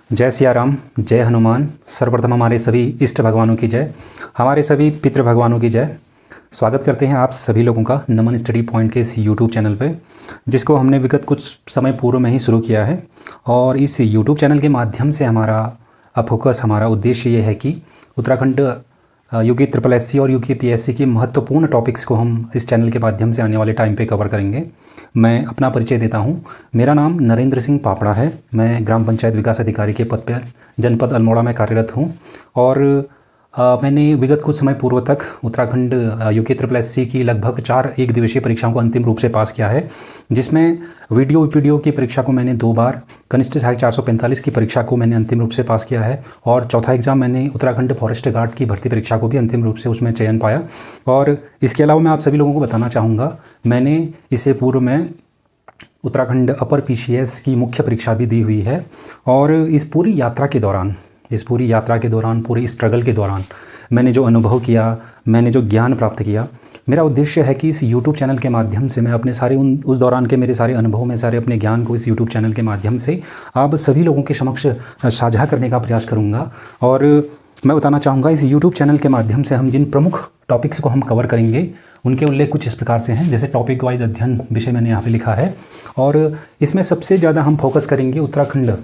जय सिया राम, जय हनुमान। सर्वप्रथम हमारे सभी इष्ट भगवानों की जय, हमारे सभी पितृ भगवानों की जय। स्वागत करते हैं आप सभी लोगों का नमन स्टडी पॉइंट के इस यूट्यूब चैनल पे, जिसको हमने विगत कुछ समय पूर्व में ही शुरू किया है। और इस यूट्यूब चैनल के माध्यम से हमारा फोकस, हमारा उद्देश्य ये है कि उत्तराखंड यूके SSC और यूके PSC के महत्वपूर्ण टॉपिक्स को हम इस चैनल के माध्यम से आने वाले टाइम पे कवर करेंगे। मैं अपना परिचय देता हूँ। मेरा नाम नरेंद्र सिंह पापड़ा है। मैं ग्राम पंचायत विकास अधिकारी के पद पर जनपद अल्मोड़ा में कार्यरत हूँ। और मैंने विगत कुछ समय पूर्व तक उत्तराखंड यूके SSC की लगभग 4 एक दिवसीय परीक्षाओं को अंतिम रूप से पास किया है, जिसमें वीडियो की परीक्षा को मैंने 2 बार, कनिष्ठ सहायक 445 की परीक्षा को मैंने अंतिम रूप से पास किया है, और चौथा एग्ज़ाम मैंने उत्तराखंड फॉरेस्ट गार्ड की भर्ती परीक्षा को भी अंतिम रूप से उसमें चयन पाया। और इसके अलावा मैं आप सभी लोगों को बताना चाहूँगा, मैंने इससे पूर्व में उत्तराखंड अपर PCS की मुख्य परीक्षा भी दी हुई है। और इस पूरी यात्रा के दौरान, पूरी स्ट्रगल के दौरान मैंने जो अनुभव किया, मैंने जो ज्ञान प्राप्त किया, मेरा उद्देश्य है कि इस YouTube चैनल के माध्यम से मैं अपने सारे उस दौरान के मेरे सारे अनुभव में सारे अपने ज्ञान को इस YouTube चैनल के माध्यम से आप सभी लोगों के समक्ष साझा करने का प्रयास करूँगा। और मैं बताना चाहूँगा, इस YouTube चैनल के माध्यम से हम जिन प्रमुख टॉपिक्स को हम कवर करेंगे उनके उल्लेख कुछ इस प्रकार से हैं। जैसे टॉपिक वाइज अध्ययन विषय मैंने यहाँ पे लिखा है, और इसमें सबसे ज़्यादा हम फोकस करेंगे उत्तराखंड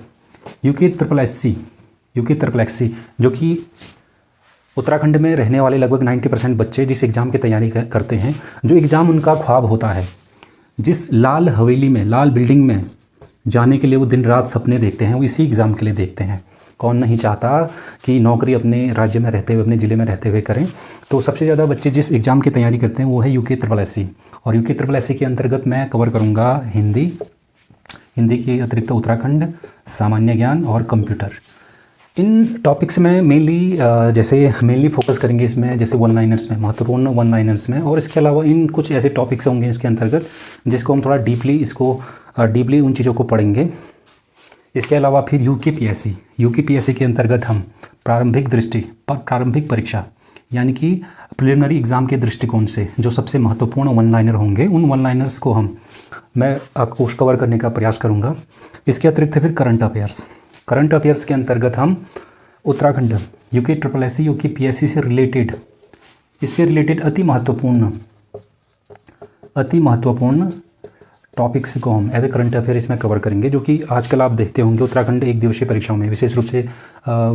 यूके SSC, जो कि उत्तराखंड में रहने वाले लगभग 90% बच्चे जिस एग्ज़ाम की तैयारी करते हैं, जो एग्ज़ाम उनका ख्वाब होता है, जिस लाल हवेली में, लाल बिल्डिंग में जाने के लिए वो दिन रात सपने देखते हैं, वो इसी एग्ज़ाम के लिए देखते हैं। कौन नहीं चाहता कि नौकरी अपने राज्य में रहते हुए, अपने ज़िले में रहते हुए करें। तो सबसे ज़्यादा बच्चे जिस एग्ज़ाम की तैयारी करते हैं वो है यूके SSC। और यूके SSC के अंतर्गत मैं कवर करूँगा हिंदी के अतिरिक्त उत्तराखंड, सामान्य ज्ञान और कंप्यूटर। इन टॉपिक्स में मेनली फोकस करेंगे इसमें, जैसे वन लाइनर्स में, महत्वपूर्ण वन लाइनर्स में। और इसके अलावा इन कुछ ऐसे टॉपिक्स होंगे इसके अंतर्गत जिसको हम थोड़ा डीपली उन चीज़ों को पढ़ेंगे। इसके अलावा फिर यूके PSC के अंतर्गत हम प्रारंभिक परीक्षा यानी कि प्रिलिमिनरी एग्ज़ाम के दृष्टिकोण से जो सबसे महत्वपूर्ण वन लाइनर होंगे, उन वन लाइनर्स को मैं आपको कवर करने का प्रयास करूँगा। इसके अतिरिक्त फिर करंट अफेयर्स के अंतर्गत हम Uttarakhand UK SSC UK PSC से रिलेटेड अति महत्वपूर्ण टॉपिक्स को हम एज ए करंट अफेयर इसमें कवर करेंगे, जो कि आजकल आप देखते होंगे उत्तराखंड एक दिवसीय परीक्षाओं में, विशेष रूप से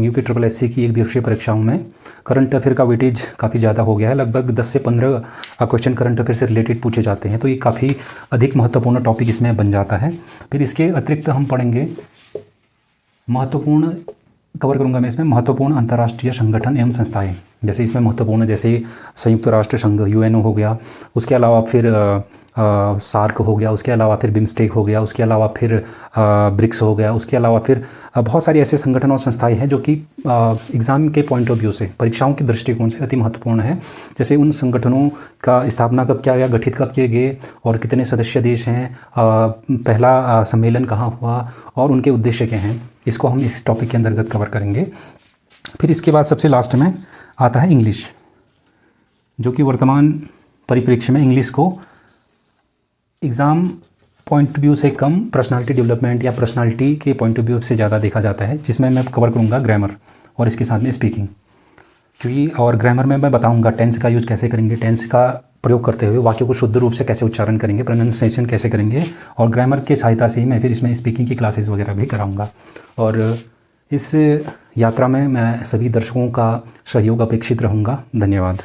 यूके SSC की एक दिवसीय परीक्षाओं में करंट अफेयर का वेटेज काफ़ी ज़्यादा हो गया है। लगभग 10 से 15 क्वेश्चन करंट अफेयर से रिलेटेड पूछे जाते हैं, तो ये काफ़ी अधिक महत्वपूर्ण टॉपिक इसमें बन जाता है। फिर इसके अतिरिक्त हम पढ़ेंगे महत्वपूर्ण अंतर्राष्ट्रीय संगठन एवं संस्थाएं। जैसे इसमें महत्वपूर्ण, जैसे संयुक्त राष्ट्र संघ UNO हो गया, उसके अलावा फिर सार्क हो गया, उसके अलावा फिर बिम्स्टेक हो गया, उसके अलावा फिर ब्रिक्स हो गया, उसके अलावा फिर बहुत सारी ऐसे संगठन और संस्थाएं हैं जो कि एग्ज़ाम के पॉइंट ऑफ व्यू से, परीक्षाओं के दृष्टिकोण से अति महत्वपूर्ण है। जैसे उन संगठनों का स्थापना कब किया गया, गठित कब किए गए, और कितने सदस्य देश हैं, पहला सम्मेलन कहाँ हुआ, और उनके उद्देश्य क्या हैं, इसको हम इस टॉपिक के अंतर्गत कवर करेंगे। फिर इसके बाद सबसे लास्ट में आता है इंग्लिश, जो कि वर्तमान परिप्रेक्ष्य में इंग्लिश को एग्ज़ाम पॉइंट ऑफ व्यू से कम पर्सनालिटी डेवलपमेंट या पर्सनालिटी के पॉइंट ऑफ व्यू से ज़्यादा देखा जाता है, जिसमें मैं कवर करूँगा ग्रामर और इसके साथ में स्पीकिंग। और ग्रामर में मैं बताऊँगा टेंस का यूज कैसे करेंगे, टेंस का प्रयोग करते हुए वाक्य को शुद्ध रूप से कैसे उच्चारण करेंगे, प्रोनाउंसिएशन कैसे करेंगे, और ग्रामर की सहायता से ही मैं फिर इसमें स्पीकिंग की क्लासेस वगैरह भी कराऊँगा। और इस यात्रा में मैं सभी दर्शकों का सहयोग अपेक्षित रहूँगा। धन्यवाद।